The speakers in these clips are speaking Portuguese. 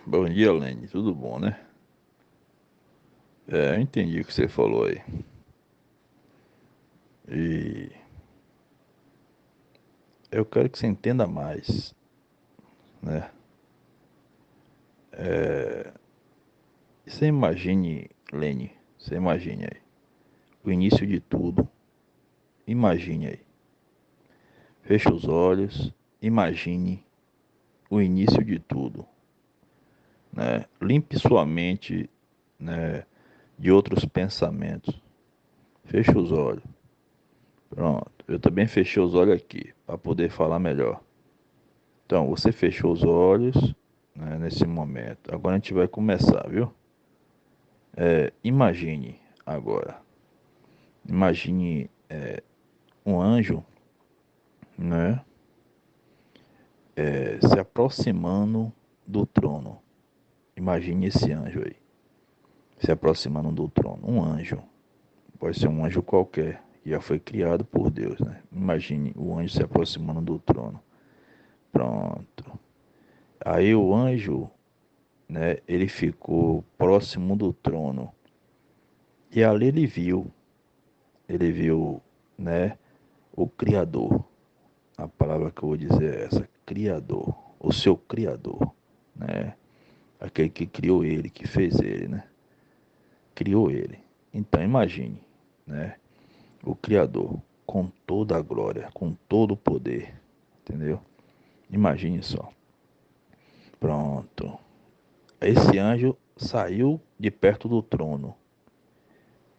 Bom dia, Lene. Tudo bom, né? Eu entendi o que você falou aí. E eu quero que você entenda mais, né? Você imagine, Lene, você imagine aí. O início de tudo. Imagine aí. Feche os olhos. Imagine o início de tudo, né? Limpe sua mente, né, de outros pensamentos. Feche os olhos. Pronto. Eu também fechei os olhos aqui para poder falar melhor. Então, você fechou os olhos, né, nesse momento. Agora a gente vai começar, viu? Imagine agora. Imagine um anjo, né, se aproximando do trono. Imagine esse anjo aí, se aproximando do trono. Um anjo. Pode ser um anjo qualquer, que já foi criado por Deus, né? Imagine o anjo se aproximando do trono. Pronto. Aí o anjo, né, ele ficou próximo do trono. E ali ele viu, né, o Criador. A palavra que eu vou dizer é essa, Criador, o seu Criador, né? Aquele que criou ele, que fez ele, né? Criou ele. Então imagine, né, o Criador com toda a glória, com todo o poder, entendeu? Imagine só. Pronto. Esse anjo saiu de perto do trono,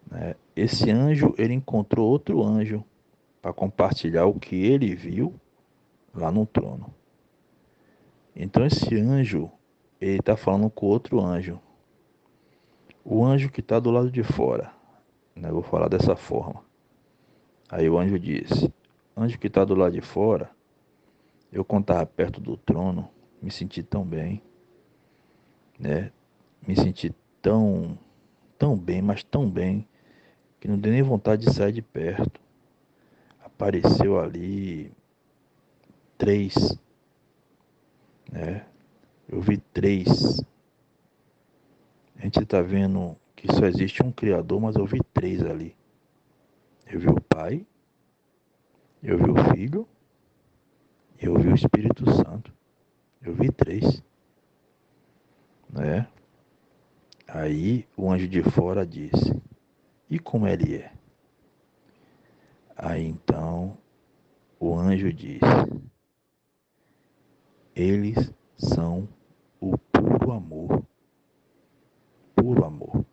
né? Esse anjo, ele encontrou outro anjo para compartilhar o que ele viu lá no trono. Então esse anjo, ele está falando com outro anjo. O anjo que está do lado de fora, né? Eu vou falar dessa forma. Aí o anjo disse: Anjo que está do lado de fora, eu quando estava perto do trono, me senti tão bem, né? Me senti tão bem, mas tão bem, que não deu nem vontade de sair de perto. Apareceu ali três, né? Eu vi três. A gente está vendo que só existe um Criador, mas eu vi três ali. Eu vi o Pai, eu vi o Filho e eu vi o Espírito Santo. Eu vi três, né? Aí o anjo de fora disse: E como ele é? Aí então o anjo disse: Eles são o puro amor, puro amor.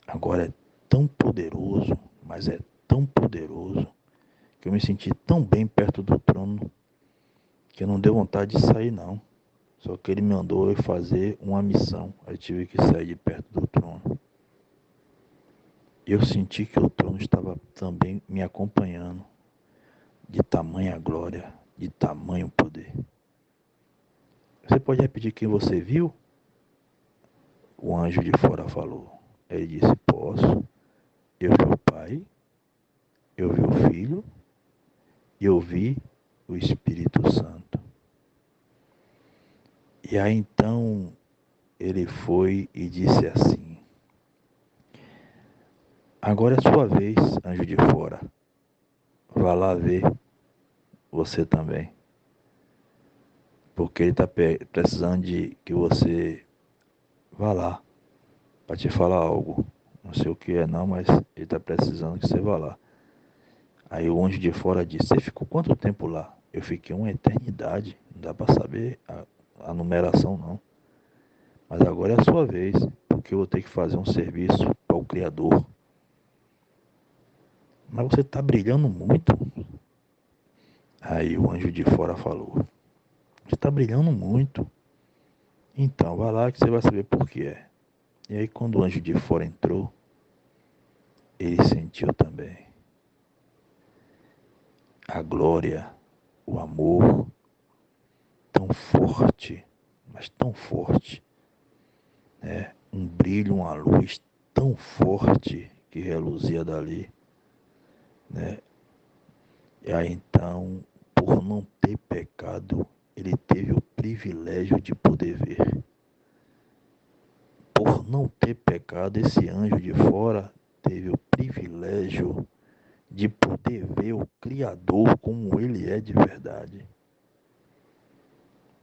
Agora é tão poderoso, mas é tão poderoso, que eu me senti tão bem perto do trono que não deu vontade de sair não. Só que ele me mandou eu fazer uma missão. Aí tive que sair de perto do trono. Eu senti que o trono estava também me acompanhando, de tamanha glória, de tamanho poder. Você pode repetir quem você viu? O anjo de fora falou. Ele disse: Posso. Eu vi o Pai, eu vi o Filho e eu vi o Espírito Santo. E aí então ele foi e disse assim: Agora é sua vez, anjo de fora. Vá lá ver você também. Porque ele está precisando de que você vá lá para te falar algo. Não sei o que é não, mas ele está precisando que você vá lá. Aí o anjo de fora disse: Você ficou quanto tempo lá? Eu fiquei uma eternidade. Não dá para saber a numeração não. Mas agora é a sua vez, porque eu vou ter que fazer um serviço para o Criador. Mas você está brilhando muito. Aí o anjo de fora falou: Você está brilhando muito. Então, vai lá que você vai saber por que é. E aí, quando o anjo de fora entrou, ele sentiu também a glória, o amor tão forte, mas tão forte, né? Um brilho, uma luz tão forte que reluzia dali, né? E aí então, por não ter pecado, ele teve o privilégio de poder ver. Por não ter pecado, esse anjo de fora teve o privilégio de poder ver o Criador como ele é de verdade,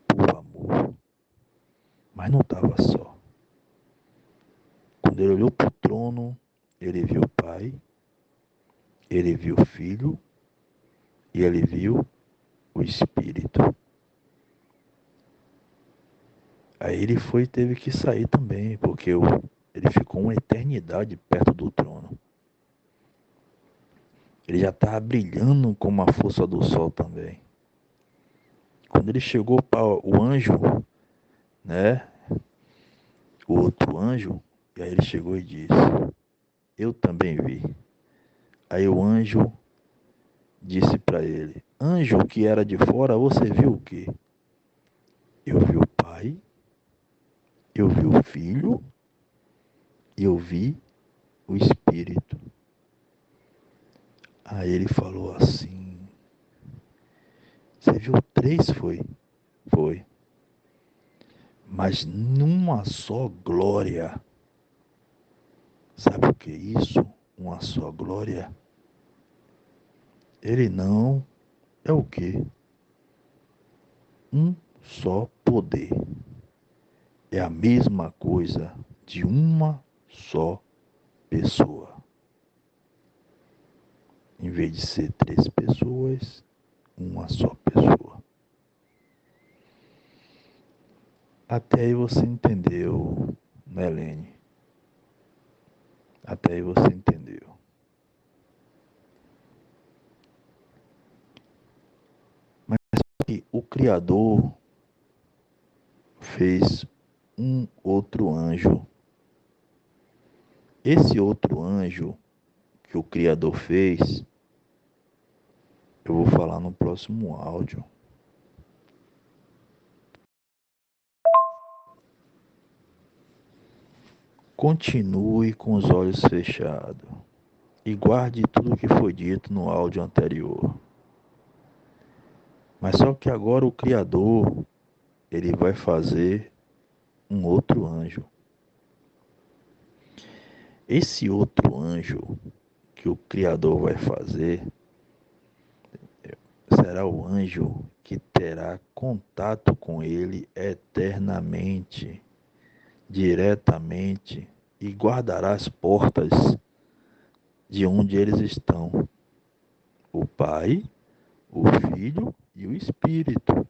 por amor. Mas não estava só. Quando ele olhou para o trono, ele viu o Pai, ele viu o Filho e ele viu o Espírito. Aí ele teve que sair também, porque ele ficou uma eternidade perto do trono. Ele já estava brilhando como a força do sol também. Quando ele chegou para o anjo, né? O outro anjo, e aí ele chegou e disse: Eu também vi. Aí o anjo disse para ele: Anjo que era de fora, você viu o quê? Eu vi o Pai, eu vi o Filho e eu vi o Espírito. Aí ele falou assim: Você viu três? Foi? Foi. Mas numa só glória. Sabe o que é isso? Uma só glória? Ele não é o quê? Um só poder. É a mesma coisa de uma só pessoa. Em vez de ser três pessoas, uma só pessoa. Até aí você entendeu, Melene? Até aí você entendeu. Mas que o Criador fez um outro anjo. Esse outro anjo que o Criador fez, eu vou falar no próximo áudio. Continue com os olhos fechados e guarde tudo o que foi dito no áudio anterior. Mas só que agora o Criador, ele vai fazer um outro anjo. Esse outro anjo que o Criador vai fazer será o anjo que terá contato com ele eternamente, diretamente, e guardará as portas de onde eles estão. O Pai, o Filho e o Espírito.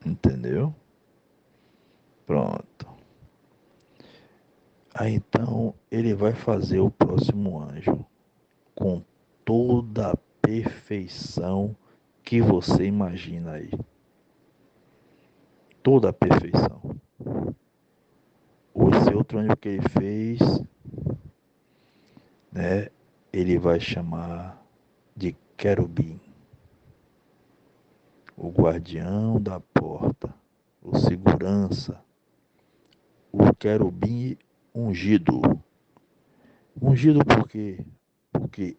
Entendeu? Pronto. Aí então ele vai fazer o próximo anjo com toda a perfeição que você imagina aí. Toda a perfeição. Esse outro anjo que ele fez, né? Ele vai chamar de querubim. O guardião da porta, o segurança, o querubim ungido. Ungido por quê? Porque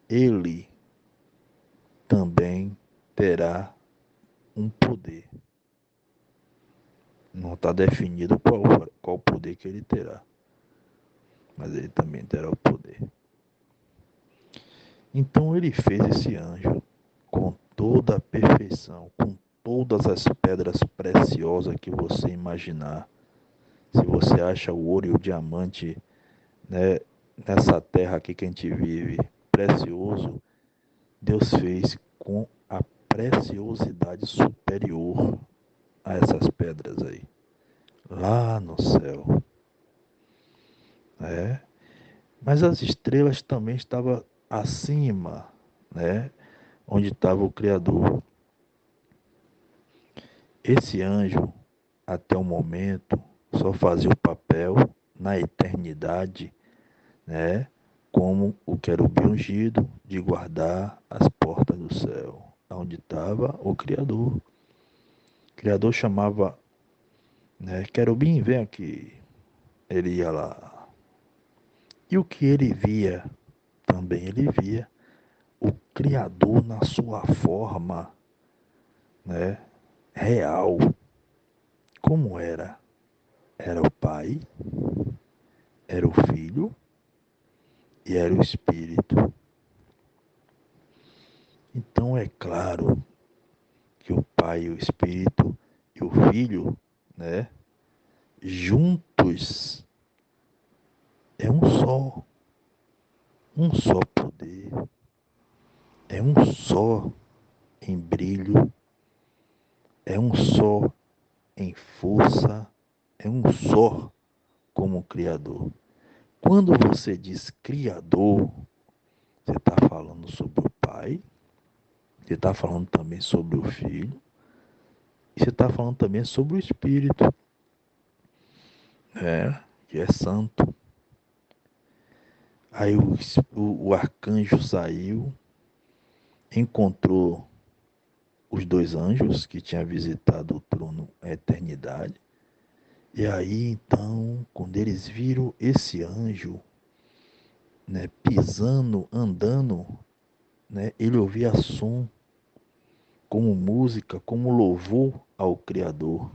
ele também terá um poder. Não está definido qual poder que ele terá, mas ele também terá o poder. Então ele fez esse anjo com toda a perfeição, com todas as pedras preciosas que você imaginar. Se você acha o ouro e o diamante, né, nessa terra aqui que a gente vive, precioso, Deus fez com a preciosidade superior a essas pedras aí, lá no céu. É. Mas as estrelas também estavam acima, né, onde estava o Criador. Esse anjo, até o momento, só fazia o papel na eternidade, né, como o querubim ungido de guardar as portas do céu, onde estava o Criador. O Criador chamava, né, querubim, vem aqui. Ele ia lá. E o que ele via, também ele via o Criador na sua forma, né? real. Como era? Era o Pai, era o Filho e era o Espírito. Então é claro que o Pai, o Espírito e o Filho, né, juntos é um só poder, é um só em brilho, é um só em força, é um só como Criador. Quando você diz Criador, você está falando sobre o Pai, você está falando também sobre o Filho, e você está falando também sobre o Espírito, que é santo. Aí o arcanjo saiu, encontrou os dois anjos que tinham visitado o trono a eternidade. E aí então, quando eles viram esse anjo, né, pisando, andando, né, ele ouvia som, como música, como louvor ao Criador.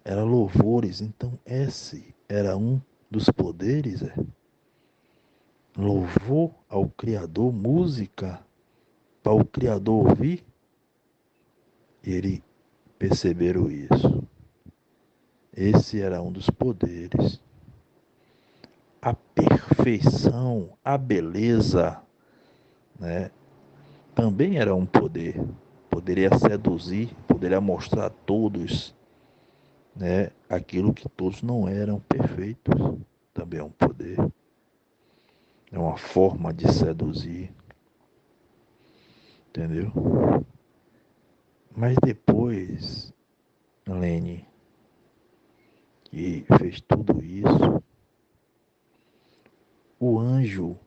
Era louvores, então esse era um dos poderes, louvor ao Criador, música para o Criador ouvir. E ele perceberam isso. Esse era um dos poderes. A perfeição, a beleza, né, também era um poder. Poderia seduzir, poderia mostrar a todos, né, aquilo que todos não eram perfeitos. Também é um poder. É uma forma de seduzir, entendeu? Mas depois, Lene, que fez tudo isso, o anjo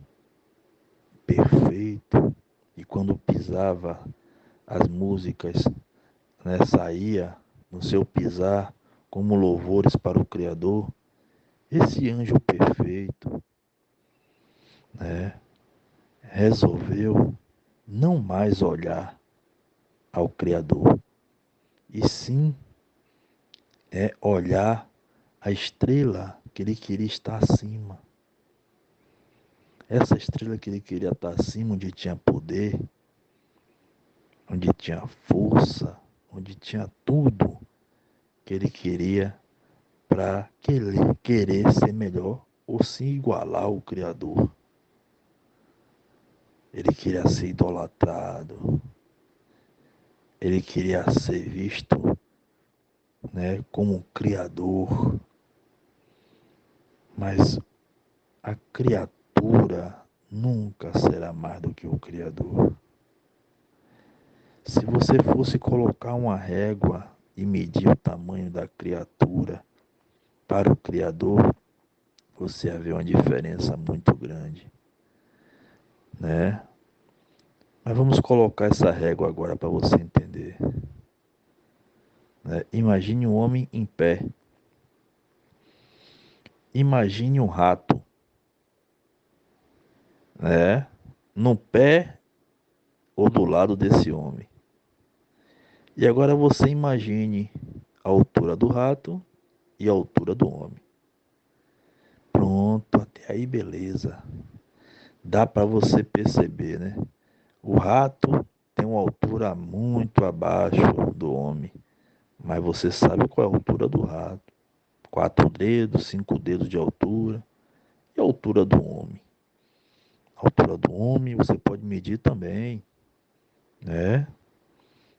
perfeito, e quando pisava as músicas, né, saía no seu pisar como louvores para o Criador, esse anjo perfeito, né, resolveu não mais olhar ao Criador, e sim olhar a estrela que ele queria estar acima. Essa estrela que ele queria estar acima, onde tinha poder, onde tinha força, onde tinha tudo que ele queria para querer ser melhor ou se igualar ao Criador. Ele queria ser idolatrado, ele queria ser visto, né, como um Criador, mas a criatura nunca será mais do que o Criador. Se você fosse colocar uma régua e medir o tamanho da criatura para o Criador, você ia ver uma diferença muito grande, né? Mas vamos colocar essa régua agora para você entender, né? Imagine um homem em pé. Imagine um rato, né? No pé ou do lado desse homem. E agora você imagine a altura do rato e a altura do homem. Pronto, até aí beleza. Dá para você perceber, né? O rato tem uma altura muito abaixo do homem, mas você sabe qual é a altura do rato. 4 dedos, 5 dedos de altura. E a altura do homem? A altura do homem você pode medir também, né?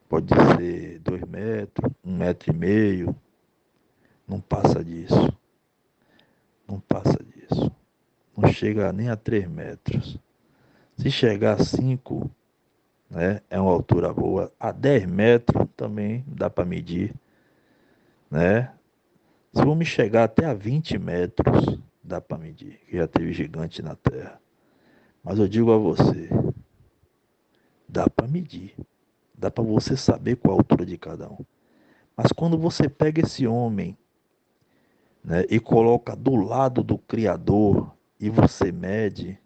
Pode ser 2 metros, 1,5 metro. Não passa disso. Não passa disso. Não chega nem a 3 metros. Se chegar a 5, né, é uma altura boa. A 10 metros também dá para medir, né? Se vamos chegar até a 20 metros, dá para medir, que já teve gigante na Terra. Mas eu digo a você, dá para medir. Dá para você saber qual a altura de cada um. Mas quando você pega esse homem, né, e coloca do lado do Criador e você mede,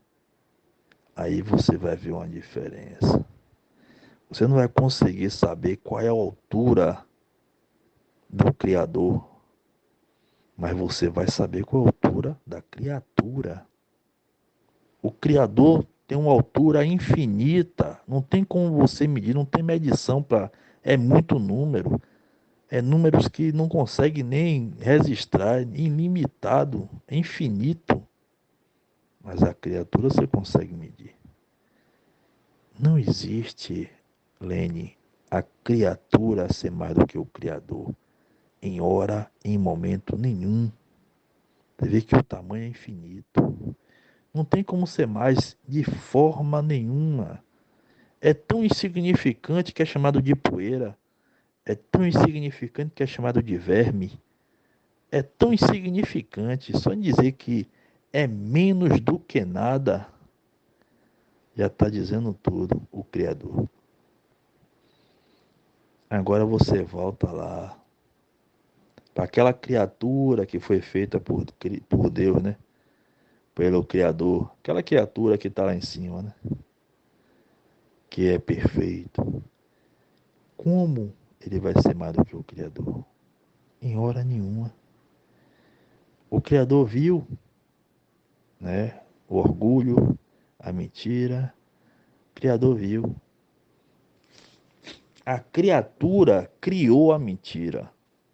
aí você vai ver uma diferença. Você não vai conseguir saber qual é a altura do Criador, mas você vai saber qual é a altura da criatura. O Criador tem uma altura infinita, não tem como você medir, não tem medição para. É muito número, é números que não consegue nem registrar, é ilimitado, é infinito. Mas a criatura você consegue medir. Não existe, Lene, a criatura ser mais do que o Criador, em hora, em momento nenhum. Você vê que o tamanho é infinito. Não tem como ser mais de forma nenhuma. É tão insignificante que é chamado de poeira. É tão insignificante que é chamado de verme. É tão insignificante, só em dizer que é menos do que nada, já está dizendo tudo, o Criador. Agora você volta lá, para aquela criatura que foi feita por Deus, né? Pelo Criador. Aquela criatura que está lá em cima, né? Que é perfeito. Como ele vai ser mais do que o Criador? Em hora nenhuma. O Criador viu, né? O orgulho, a mentira. O Criador viu. A criatura criou a mentira.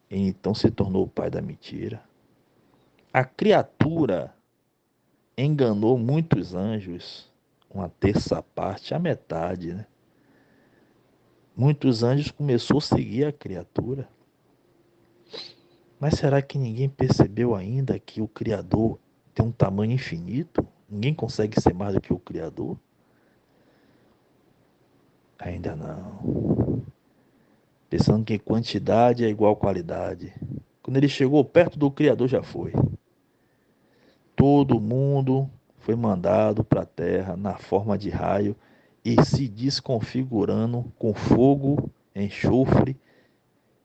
E então se tornou o pai da mentira. A criatura enganou muitos anjos. Uma terça parte, a metade, né? Muitos anjos começou a seguir a criatura. Mas será que ninguém percebeu ainda que o Criador tem um tamanho infinito? Ninguém consegue ser mais do que o Criador? Ainda não. Pensando que quantidade é igual qualidade. Quando ele chegou perto do Criador, já foi. Todo mundo foi mandado para a terra na forma de raio e se desconfigurando com fogo, enxofre,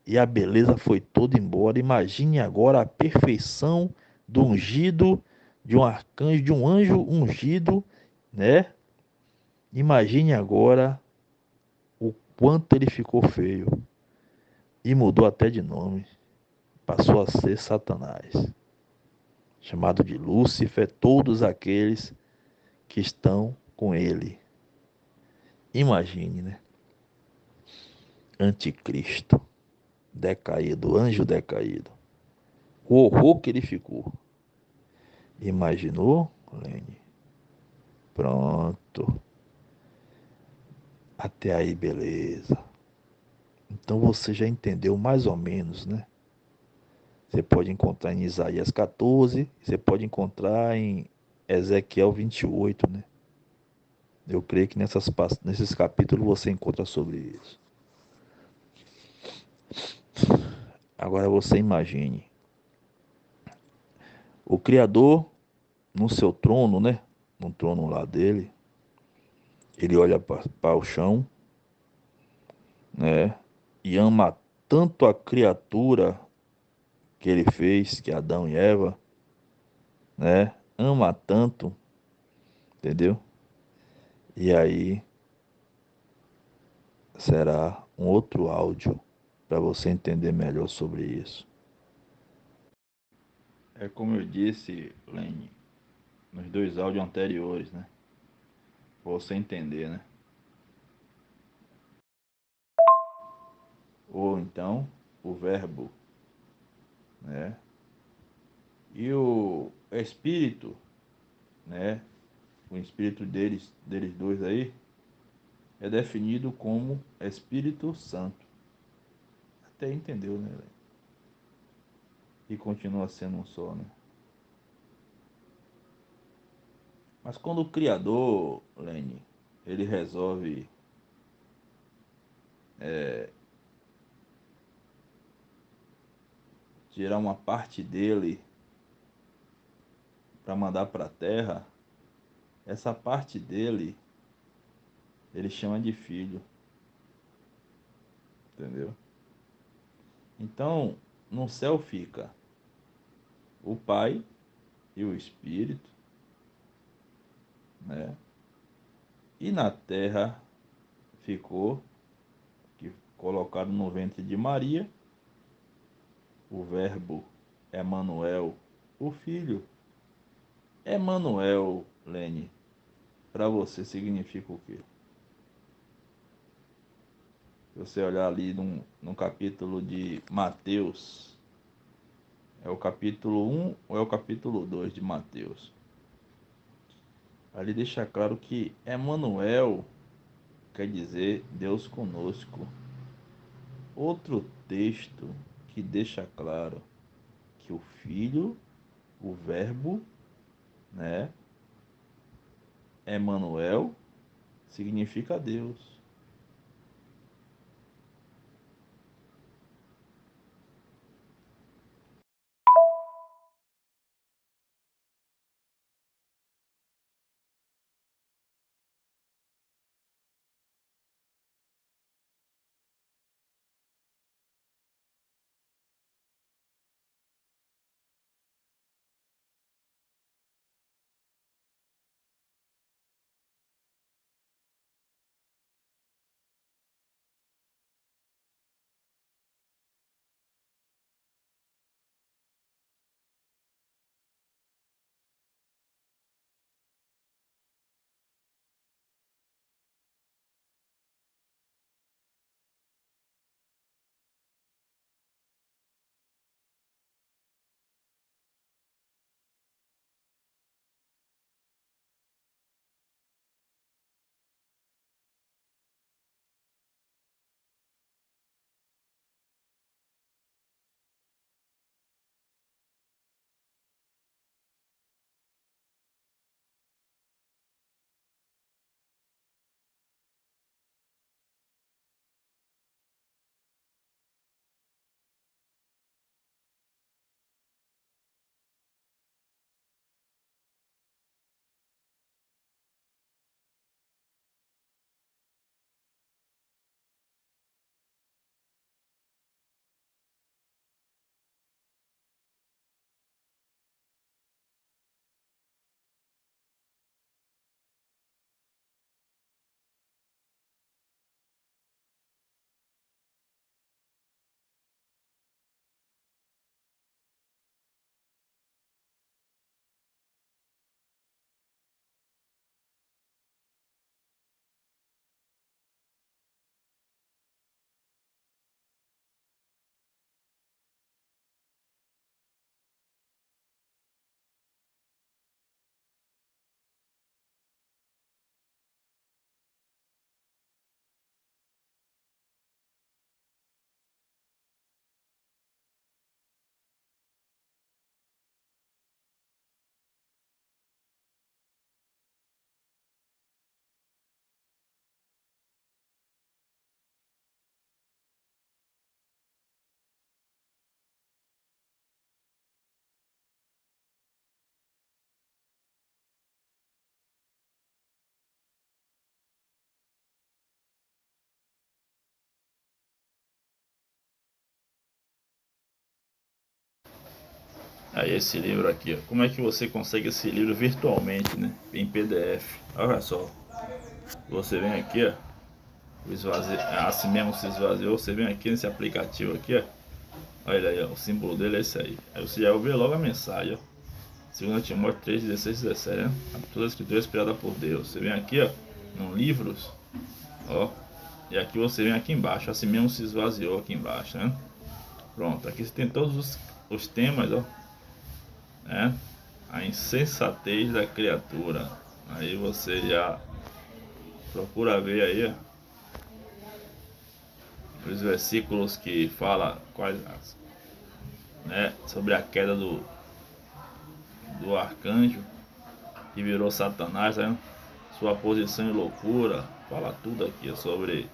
e a beleza foi toda embora. Imagine agora a perfeição do ungido, de um arcanjo, de um anjo ungido, né? Imagine agora o quanto ele ficou feio e mudou até de nome. Passou a ser Satanás, chamado de Lúcifer, todos aqueles que estão com ele. Imagine, né? Anticristo, decaído, anjo decaído. O horror que ele ficou. Imaginou, Lene? Pronto. Até aí, beleza. Então você já entendeu mais ou menos, né? Você pode encontrar em Isaías 14, você pode encontrar em Ezequiel 28, né? Eu creio que nesses capítulos você encontra sobre isso. Agora você imagine o Criador no seu trono, né? No trono lá dele, ele olha para o chão, né? E ama tanto a criatura que ele fez, que é Adão e Eva, né? Ama tanto, entendeu? E aí será um outro áudio para você entender melhor sobre isso. É como eu disse, Lene, nos dois áudios anteriores, né? Pra você entender, né? Ou então o verbo, né? E o espírito, né? O espírito deles dois aí é definido como Espírito Santo. Até entendeu, né? E continua sendo um só, né? Mas quando o Criador, Lene, ele resolve tirar uma parte dele para mandar para a Terra, essa parte dele ele chama de filho, entendeu? Então, no céu fica o Pai e o Espírito, né? E na terra ficou colocado no ventre de Maria, o verbo Emanuel, o filho. Emanuel, Lene, para você significa o quê? Se você olhar ali no capítulo de Mateus, é o capítulo 1 ou é o capítulo 2 de Mateus? Ali deixa claro que Emanuel quer dizer Deus conosco. Outro texto que deixa claro que o Filho, o Verbo, né, Emanuel, significa Deus. Aí esse livro aqui, ó. Como é que você consegue esse livro virtualmente, né? Em PDF. Olha só. Você vem aqui, ó. Assim mesmo se esvaziou. Você vem aqui nesse aplicativo aqui, ó. Olha aí, ó. O símbolo dele é esse aí. Aí você já ouviu logo a mensagem, ó. 2 Timóteo 3, 16 e 17, né? Toda a escritura é inspirada por Deus. Você vem aqui, ó. No livros, ó. E aqui você vem aqui embaixo. Assim mesmo se esvaziou aqui embaixo, né? Pronto. Aqui você tem todos os temas, ó. Né? A insensatez da criatura. Aí você já procura ver aí, ó, os versículos que fala quais, né, sobre a queda do arcanjo que virou Satanás, né? Sua posição e loucura. Fala tudo aqui ó, sobre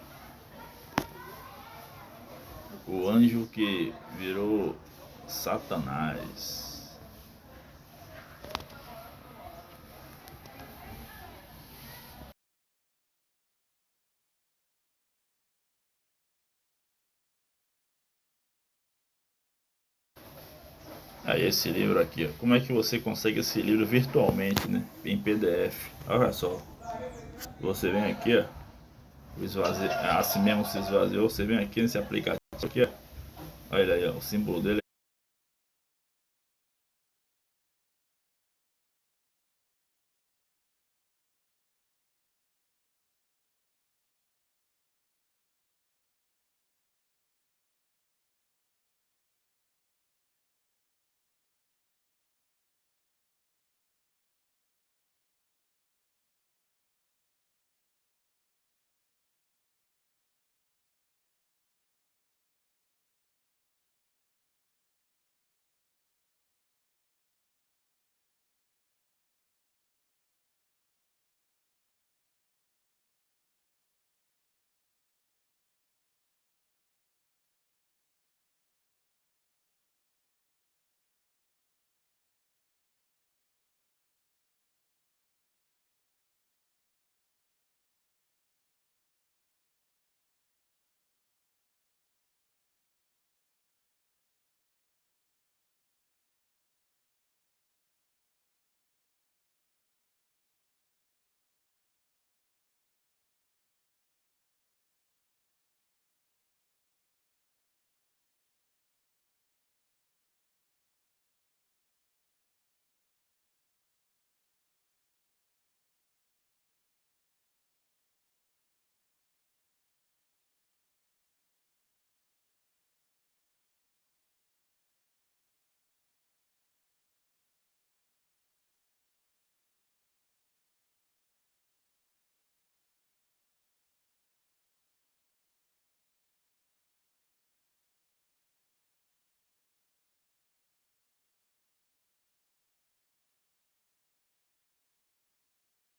o anjo que virou Satanás. Aí esse livro aqui, ó. Como é que você consegue esse livro virtualmente, né? Em PDF. Olha só. Você vem aqui, ó. Assim mesmo se esvaziou. Você vem aqui nesse aplicativo aqui, ó. Olha aí, ó, o símbolo dele